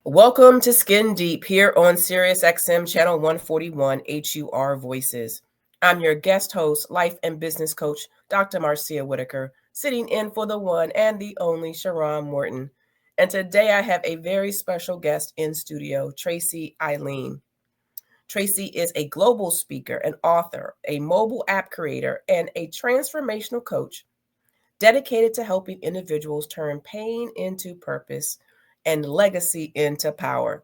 Welcome to Skin Deep here on Sirius XM Channel 141 HUR Voices. I'm your guest host, life and business coach, Dr. Marcia Whitaker, sitting in for the one and the only Sharon Morton. And today I have a very special guest in studio, Tracy Eileen. Tracy is a global speaker, an author, a mobile app creator, and a transformational coach dedicated to helping individuals turn pain into purpose and legacy into power.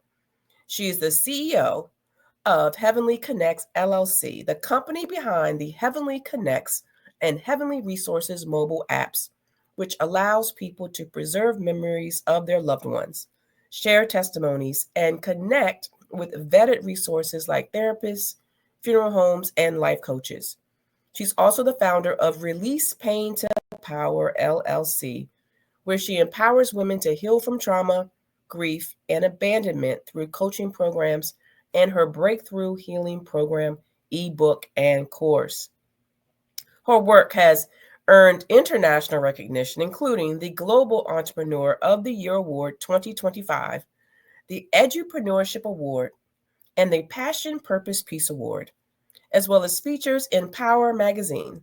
She is the CEO of Heavenly Connects LLC, the company behind the Heavenly Connects and Heavenly Resources mobile apps, which allows people to preserve memories of their loved ones, share testimonies, and connect with vetted resources like therapists, funeral homes, and life coaches. She's also the founder of Release Pain to Power LLC, where she empowers women to heal from trauma, grief, and abandonment through coaching programs and her Breakthrough Healing Program ebook and course. Her work has earned international recognition, including the Global Entrepreneur of the Year Award 2025, the Edupreneurship Award, and the Passion Purpose Peace Award, as well as features in Power magazine.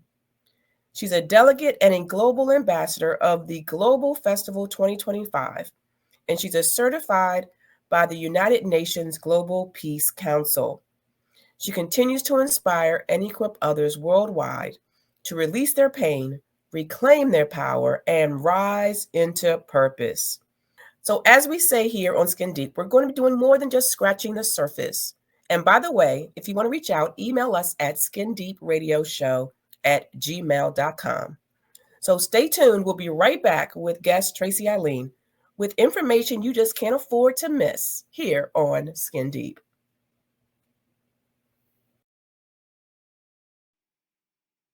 She's a delegate and a global ambassador of the Global Festival 2025, and she's a certified by the United Nations Global Peace Council. She continues to inspire and equip others worldwide to release their pain, reclaim their power, and rise into purpose. So, as we say here on Skin Deep, we're going to be doing more than just scratching the surface. And by the way, if you want to reach out, email us at skindeepradioshow@gmail.com. So stay tuned. We'll be right back with guest Tracy Eileen with information you just can't afford to miss here on Skin Deep.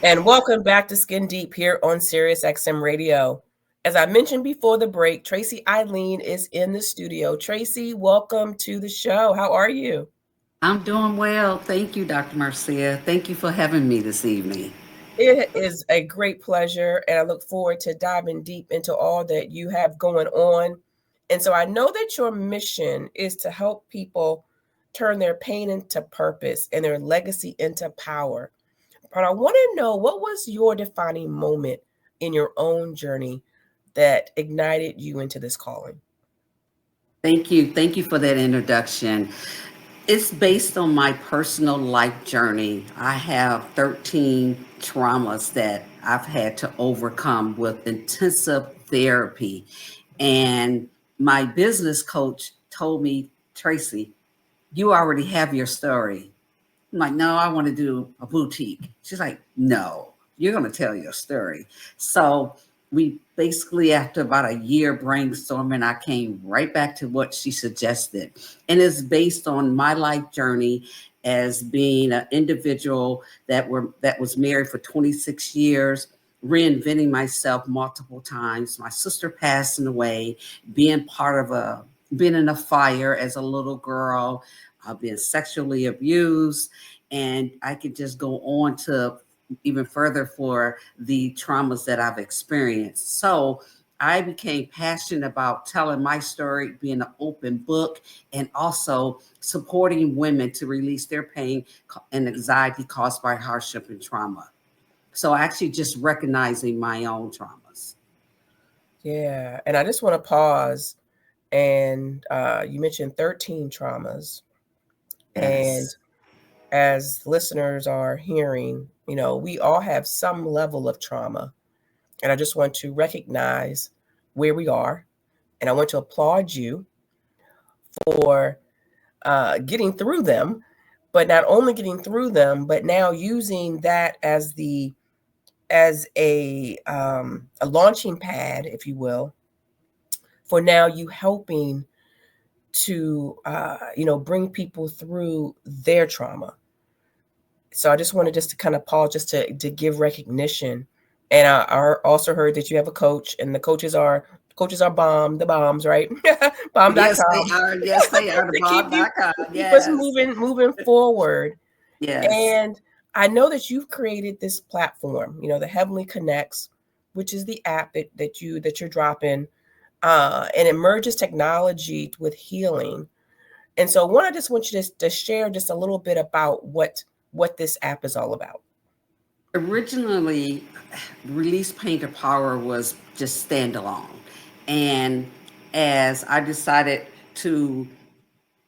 And welcome back to Skin Deep here on Sirius XM Radio. As I mentioned before the break, Tracy Eileen is in the studio. Tracy, welcome to the show. How are you? I'm doing well. Thank you, Dr. Marcia. Thank you for having me this evening. It is a great pleasure, and I look forward to diving deep into all that you have going on. And so I know that your mission is to help people turn their pain into purpose and their legacy into power. But I want to know, what was your defining moment in your own journey that ignited you into this calling? Thank you. Thank you for that introduction. It's based on my personal life journey. I have 13 traumas that I've had to overcome with intensive therapy. And my business coach told me, Tracy, you already have your story. I'm like, no, I want to do a boutique. She's like, no, you're going to tell your story. So we basically, after about a year brainstorming, I came right back to what she suggested. And it's based on my life journey as being an individual that was married for 26 years, reinventing myself multiple times. My sister passing away, being in a fire as a little girl, being sexually abused, and I could just go on to even further for the traumas that I've experienced. So I became passionate about telling my story, being an open book, and also supporting women to release their pain and anxiety caused by hardship and trauma. So actually just recognizing my own traumas. Yeah. And I just want to pause. And you mentioned 13 traumas. And Yes. as listeners are hearing, we all have some level of trauma. And I just want to recognize where we are. And I want to applaud you for getting through them, but not only getting through them, but now using that as a launching pad, if you will, for now you helping to bring people through their trauma. So I just wanted just to kind of pause just to give recognition. And I also heard that you have a coach, and the coaches are the bombs, right? Yes, they Bomb.com. are. Yes, they are. The To Bob.com. keep us Yes. moving forward. Yes. And I know that you've created this platform, the Heavenly Connects, which is the app that you're dropping. and it merges technology with healing. And so I just want you to share just a little bit about what this app is all about. Originally, Release Painter Power was just standalone. And as I decided to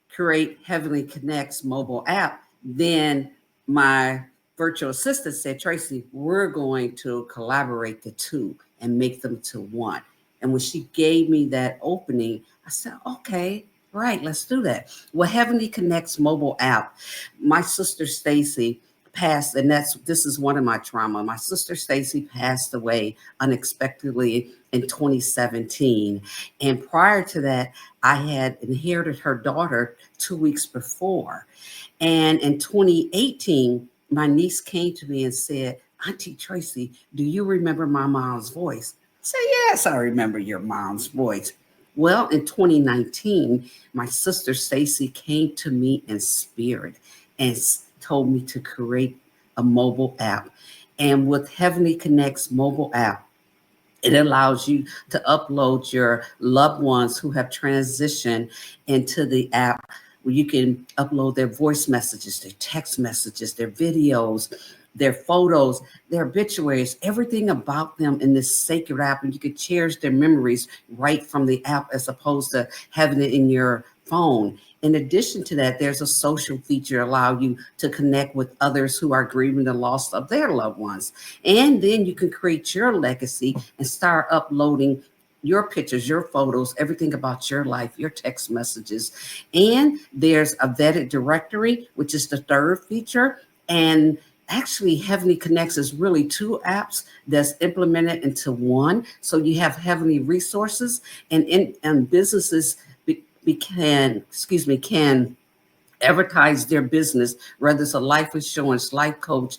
create Heavenly Connect's mobile app, then my virtual assistant said, Tracy, we're going to collaborate the two and make them to one. And when she gave me that opening, I said, okay, right, let's do that. Well, Heavenly Connect's mobile app, my sister Stacy passed, and this is one of my trauma. My sister Stacy passed away unexpectedly in 2017. And prior to that, I had inherited her daughter 2 weeks before. And in 2018, my niece came to me and said, Auntie Tracy, do you remember my mom's voice? I said, yes, I remember your mom's voice. Well, in 2019, my sister Stacy came to me in spirit and told me to create a mobile app. And with Heavenly Connect's mobile app, it allows you to upload your loved ones who have transitioned into the app, where you can upload their voice messages, their text messages, their videos, their photos, their obituaries, everything about them in this sacred app. And you can cherish their memories right from the app as opposed to having it in your phone. In addition to that, there's a social feature allow you to connect with others who are grieving the loss of their loved ones. And then you can create your legacy and start uploading your pictures, your photos, everything about your life, your text messages. And there's a vetted directory, which is the third feature. And actually, Heavenly Connects is really two apps that's implemented into one. So you have Heavenly Resources, and businesses can advertise their business, whether it's a life insurance, life coach,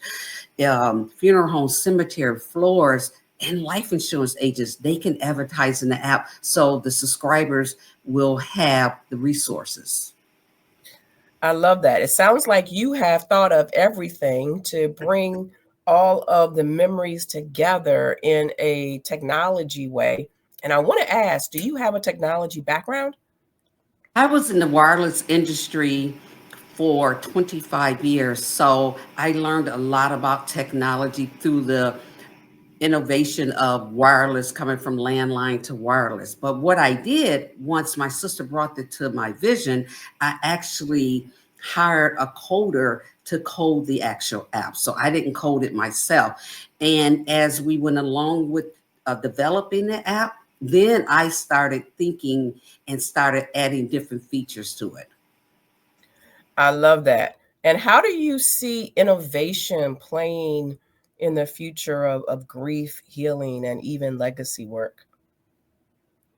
funeral home, cemetery, floors, and life insurance agents. They can advertise in the app, so the subscribers will have the resources. I love that. It sounds like you have thought of everything to bring all of the memories together in a technology way. And I want to ask, do you have a technology background? I was in the wireless industry for 25 years, so I learned a lot about technology through the innovation of wireless coming from landline to wireless. But what I did once my sister brought it to my vision, I actually hired a coder to code the actual app. So I didn't code it myself. And as we went along with developing the app, then I started thinking and started adding different features to it. I love that. And how do you see innovation playing in the future of grief, healing, and even legacy work?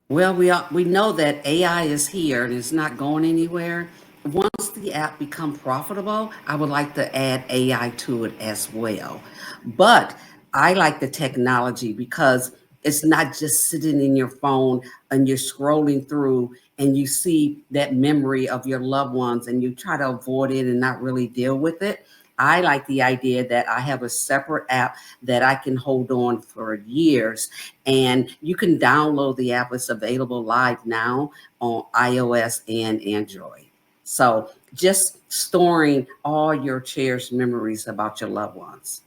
Well, we know that AI is here and it's not going anywhere. Once the app become profitable, I would like to add AI to it as well. But I like the technology because it's not just sitting in your phone and you're scrolling through and you see that memory of your loved ones and you try to avoid it and not really deal with it. I like the idea that I have a separate app that I can hold on for years, and you can download the app. It's available live now on iOS and Android. So just storing all your cherished memories about your loved ones.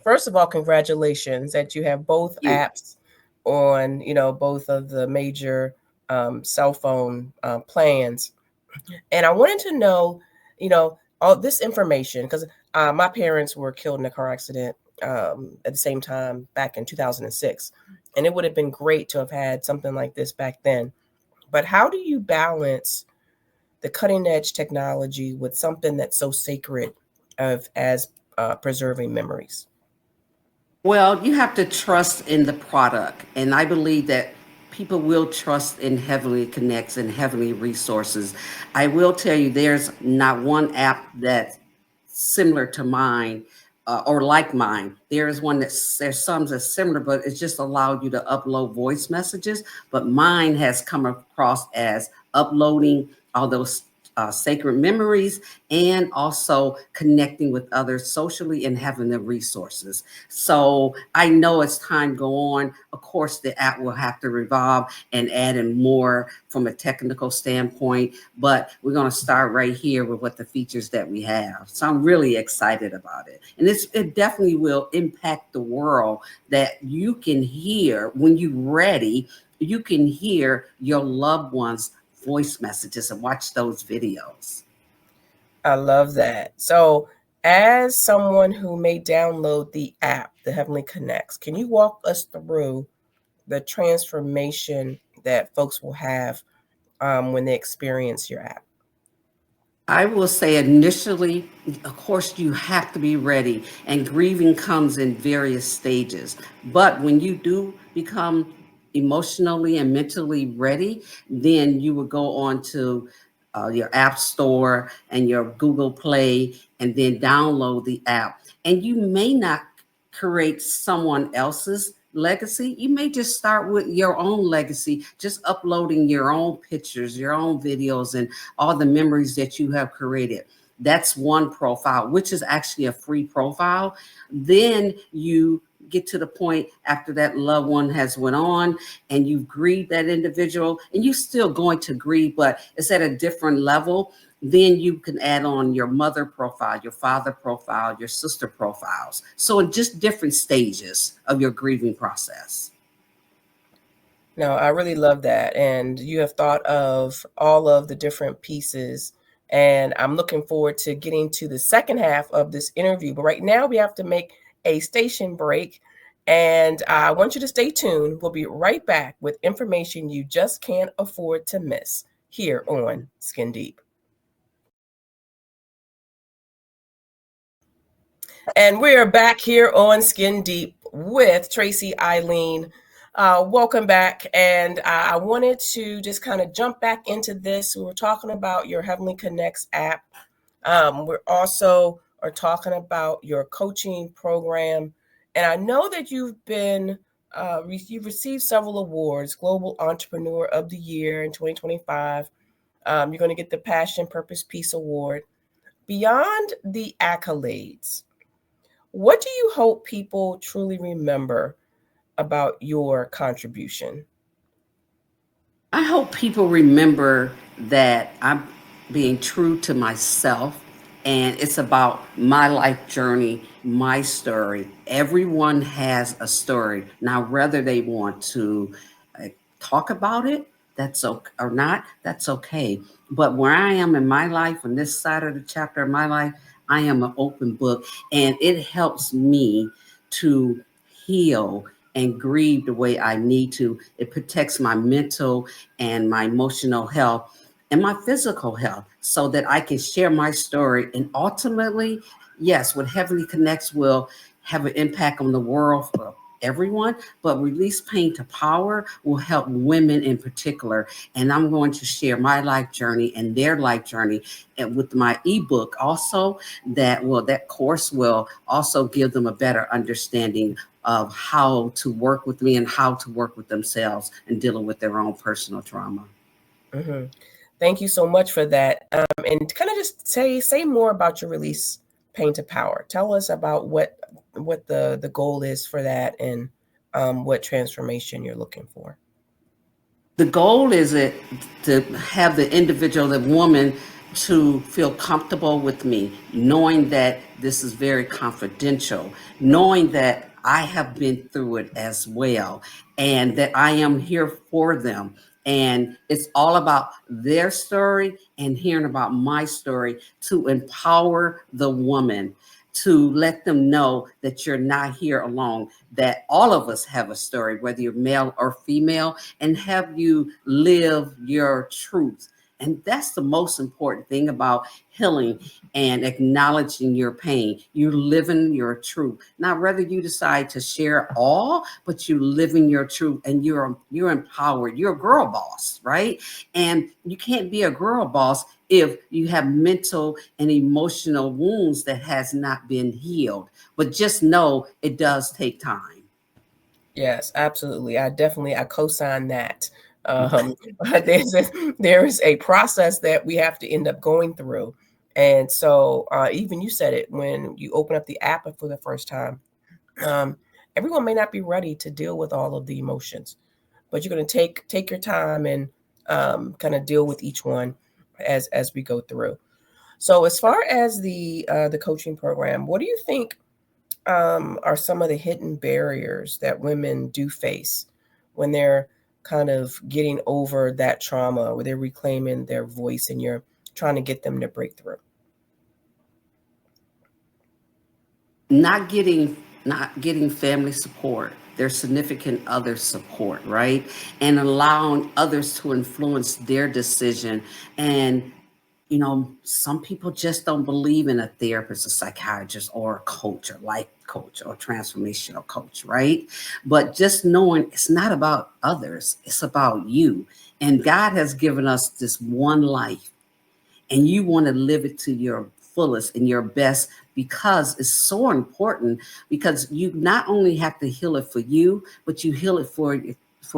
First of all, congratulations that you have both You. apps on, both of the major cell phone plans. And I wanted to know, all this information because my parents were killed in a car accident at the same time back in 2006. And it would have been great to have had something like this back then. But how do you balance the cutting edge technology with something that's so sacred as preserving memories? Well, you have to trust in the product. And I believe that people will trust in Heavenly Connects and Heavenly Resources. I will tell you, there's not one app that's similar to mine or like mine. There is one there's some that's similar, but it's just allowed you to upload voice messages. But mine has come across as uploading all those sacred memories, and also connecting with others socially and having the resources. So I know as time go on, of course, the app will have to revolve and add in more from a technical standpoint, but we're going to start right here with what the features that we have. So I'm really excited about it. And it definitely will impact the world, that you can hear when you're ready, you can hear your loved ones voice messages and watch those videos. I love that. So, as someone who may download the app, the Heavenly Connects, can you walk us through the transformation that folks will have when they experience your app? I will say initially, of course, you have to be ready, and grieving comes in various stages. But when you do become emotionally and mentally ready, then you will go on to your app store and your Google Play, and then download the app. And you may not create someone else's legacy. You may just start with your own legacy, just uploading your own pictures, your own videos, and all the memories that you have created. That's one profile, which is actually a free profile. Then you get to the point after that loved one has went on and you've grieved that individual, and you're still going to grieve, but it's at a different level. Then you can add on your mother profile, your father profile, your sister profiles. So in just different stages of your grieving process. No, I really love that. And you have thought of all of the different pieces. And I'm looking forward to getting to the second half of this interview. But right now, we have to make a station break. And I want you to stay tuned. We'll be right back with information you just can't afford to miss here on Skin Deep. And we're back here on Skin Deep with Tracy Eileen. Welcome back. And I wanted to just kind of jump back into this. We were talking about your Heavenly Connects app. We're also are talking about your coaching program. And I know that you've you've received several awards, Global Entrepreneur of the Year in 2025. You're going to get the Passion, Purpose, Peace Award. Beyond the accolades, what do you hope people truly remember about your contribution? I hope people remember that I'm being true to myself, and it's about my life journey, my story. Everyone has a story. Now, whether they want to talk about it, that's okay, or not, that's okay. But where I am in my life, on this side of the chapter of my life, I am an open book, and it helps me to heal and grieve the way I need to. It protects my mental and my emotional health and my physical health, so that I can share my story. And ultimately, yes, what Heavenly Connects will have an impact on the world for everyone, but Release Pain to Power will help women in particular. And I'm going to share my life journey and their life journey, and with my ebook also, that course will also give them a better understanding of how to work with me and how to work with themselves and dealing with their own personal trauma. Mm-hmm. Thank you so much for that. And kind of just say more about your Release Pain to Power. Tell us about what the goal is for that, and what transformation you're looking for. The goal is to have the individual, the woman, to feel comfortable with me, knowing that this is very confidential, knowing that I have been through it as well, and that I am here for them. And it's all about their story and hearing about my story, to empower the woman, to let them know that you're not here alone, that all of us have a story, whether you're male or female, and have you live your truth. And that's the most important thing about healing and acknowledging your pain. You're living your truth. Now, whether you decide to share all, but you live in your truth, and you're empowered. You're a girl boss, right? And you can't be a girl boss if you have mental and emotional wounds that has not been healed. But just know it does take time. Yes, absolutely. I co-sign that. Okay. Um, there is a process that we have to end up going through. And so, even you said it when you open up the app for the first time, um, everyone may not be ready to deal with all of the emotions, but you're going to take your time and kind of deal with each one as we go through. So, as far as the coaching program, what do you think are some of the hidden barriers that women do face when they're kind of getting over that trauma, where they're reclaiming their voice, and you're trying to get them to break through? Not getting family support, their significant other support, right? And allowing others to influence their decision. And some people just don't believe in a therapist, a psychiatrist, or a coach, or life coach, or transformational coach, right? But just knowing it's not about others, it's about you. And God has given us this one life, and you want to live it to your fullest and your best, because it's so important, because you not only have to heal it for you, but you heal it for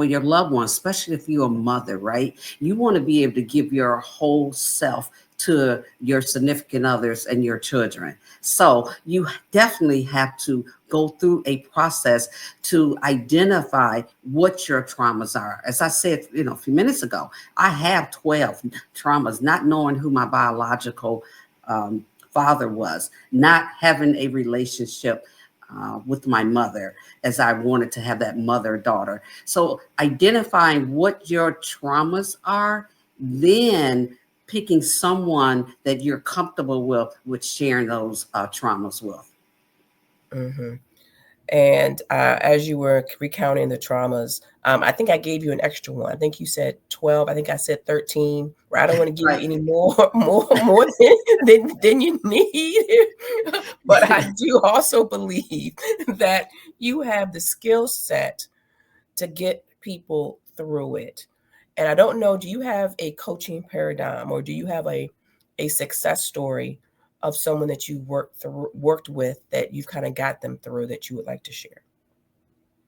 your loved ones, especially if you're a mother, right? You want to be able to give your whole self to your significant others and your children. So you definitely have to go through a process to identify what your traumas are. As I said, a few minutes ago, I have 12 traumas, not knowing who my biological father was, not having a relationship with my mother as I wanted to have that mother-daughter. So identifying what your traumas are, then picking someone that you're comfortable with sharing those traumas with. Hmm. And as you were recounting the traumas, I think I gave you an extra one. I think you said 12. I think I said 13. Where I don't want to give you Right. any more, more than you need. But I do also believe that you have the skill set to get people through it. And I don't know, do you have a coaching paradigm, or do you have a success story of someone that you worked with that you've kind of got them through that you would like to share?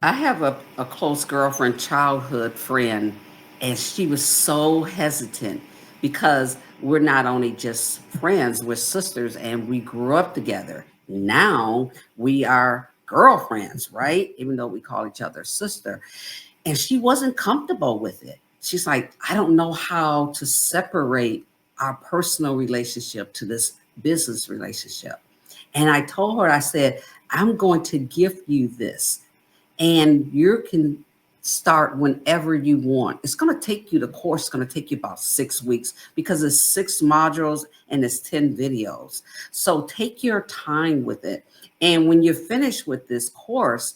I have a close girlfriend, childhood friend, and she was so hesitant because we're not only just friends, we're sisters and we grew up together. Now we are girlfriends, right? Even though we call each other sister. And she wasn't comfortable with it. She's like, I don't know how to separate our personal relationship to this business relationship. And I told her, I said, I'm going to gift you this, and you can start whenever you want. It's going to take you, the course is going to take you about 6 weeks, because it's 6 modules and it's 10 videos. So take your time with it. And when you're finished with this course,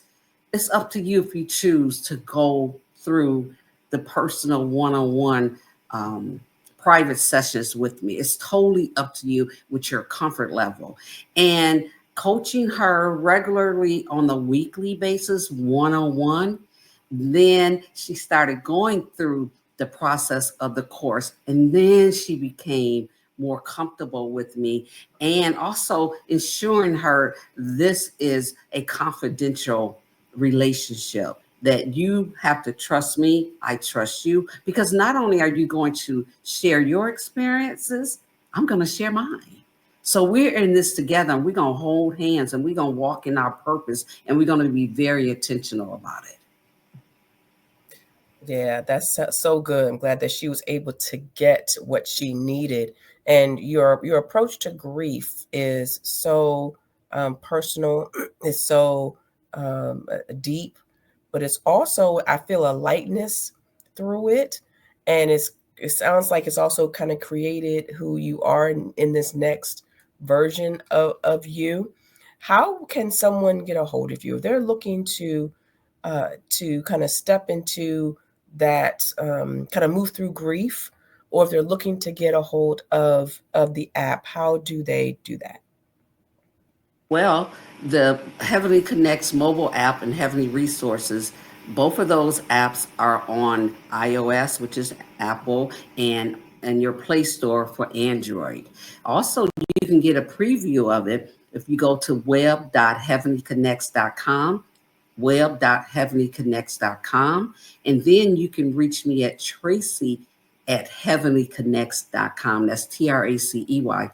it's up to you if you choose to go through the personal one-on-one um, private sessions with me. It's totally up to you with your comfort level. And coaching her regularly on a weekly basis, one-on-one, then she started going through the process of the course, and then she became more comfortable with me, and also ensuring her this is a confidential relationship, that you have to trust me, I trust you, because not only are you going to share your experiences, I'm going to share mine. So we're in this together, and we're going to hold hands, and we're going to walk in our purpose, and we're going to be very intentional about it. Yeah, that's so good. I'm glad that she was able to get what she needed. And your approach to grief is so personal, it's so deep, but it's also, I feel, a lightness through it. And it sounds like it's also kind of created who you are in this next version of you. How can someone get a hold of you if they're looking to kind of step into that, kind of move through grief, or if they're looking to get a hold of the app, how do they do that? Well, the Heavenly Connects mobile app and Heavenly Resources, both of those apps are on iOS, which is Apple, and your Play Store for Android. Also, you can get a preview of it if you go to web.heavenlyconnects.com. web.heavenlyconnects.com. And then you can reach me at Tracy at heavenlyconnects.com. That's Tracey,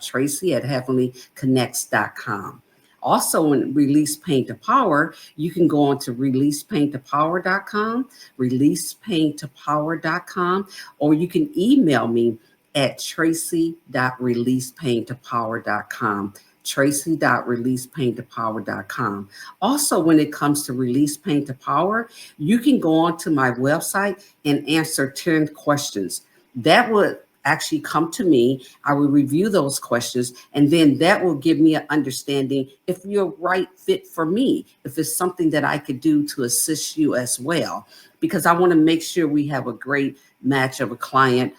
Tracy at heavenlyconnects.com. Also, in Release Pain to Power, you can go on to releasepaintopower.com, releasepaintopower.com, or you can email me at tracy.releasepaintopower.com, tracy.releasepaintopower.com. Also, when it comes to Release Pain to Power, you can go onto my website and answer 10 questions. That would actually come to me. I will review those questions, and then that will give me an understanding if you're right fit for me, if it's something that I could do to assist you as well, because I want to make sure we have a great match of a client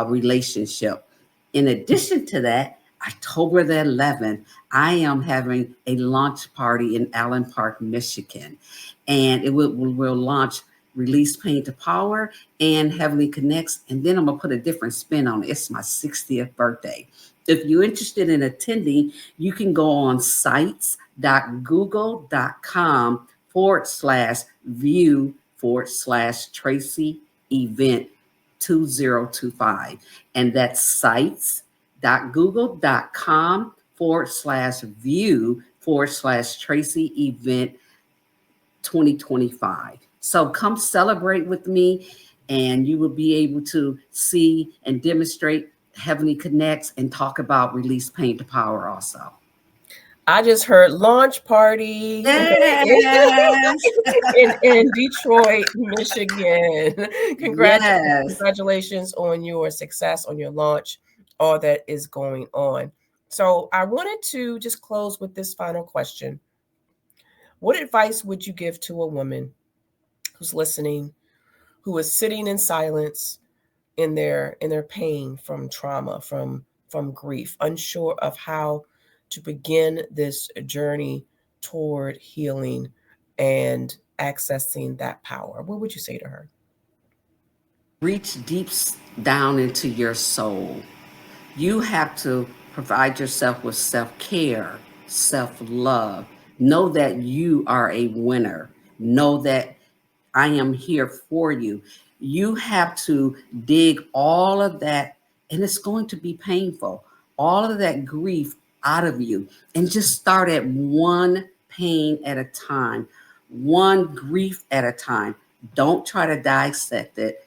relationship. In addition to that, October the 11th, I am having a launch party in Allen Park, Michigan, and it will launch Release Pain to Power and Heavenly Connects. And then I'm going to put a different spin on it. It's my 60th birthday. If you're interested in attending, you can go on sites.google.com/view/Tracy event 2025. And that's sites.google.com/view/Tracy event 2025. So come celebrate with me, and you will be able to see and demonstrate Heavenly Connects and talk about Release Pain to Power also. I just heard launch party Yes. in Detroit, Michigan. Yes. Congratulations on your success, on your launch, all that is going on. So I wanted to just close with this final question. What advice would you give to a woman who's listening, who is sitting in silence in their pain from trauma, from grief, unsure of how to begin this journey toward healing and accessing that power? What would you say to her? Reach deep down into your soul. You have to provide yourself with self-care, self-love. Know that you are a winner. Know that I am here for you. You have to dig all of that, and it's going to be painful, all of that grief out of you, and just start at one pain at a time, one grief at a time. Don't try to dissect it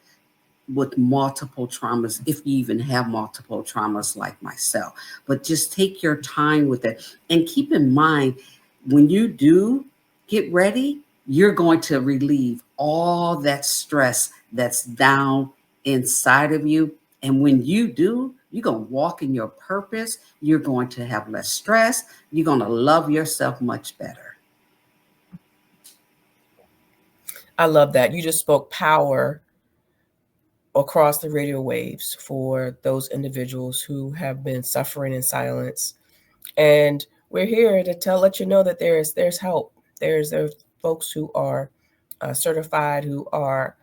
with multiple traumas, if you even have multiple traumas like myself. But just take your time with it. And keep in mind, when you do get ready, you're going to relieve all that stress that's down inside of you. And when you do, you're going to walk in your purpose. You're going to have less stress. You're going to love yourself much better. I love that. You just spoke power across the radio waves for those individuals who have been suffering in silence. And we're here to let you know that there's help. There's folks who are certified, who are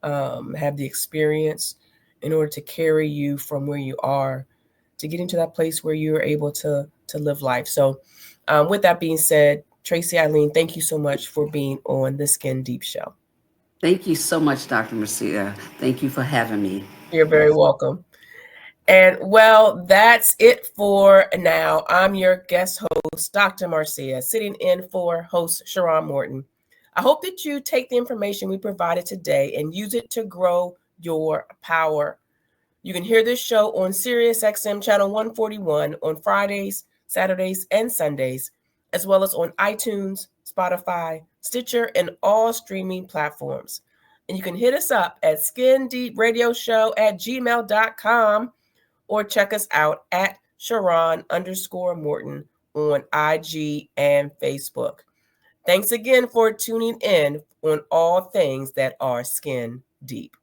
have the experience in order to carry you from where you are to getting to that place where you're able to live life. So with that being said, Tracy Eileen, thank you so much for being on the Skin Deep Show. Thank you so much, Dr. Marcia. Thank you for having me. You're very welcome. And well, that's it for now. I'm your guest host, Dr. Marcia, sitting in for host Sharon Morton. I hope that you take the information we provided today and use it to grow your power. You can hear this show on Sirius XM channel 141 on Fridays, Saturdays, and Sundays, as well as on iTunes, Spotify, Stitcher, and all streaming platforms. And you can hit us up at skindeepradioshow@gmail.com or check us out at Sharon_Morton on IG and Facebook. Thanks again for tuning in on all things that are skin deep.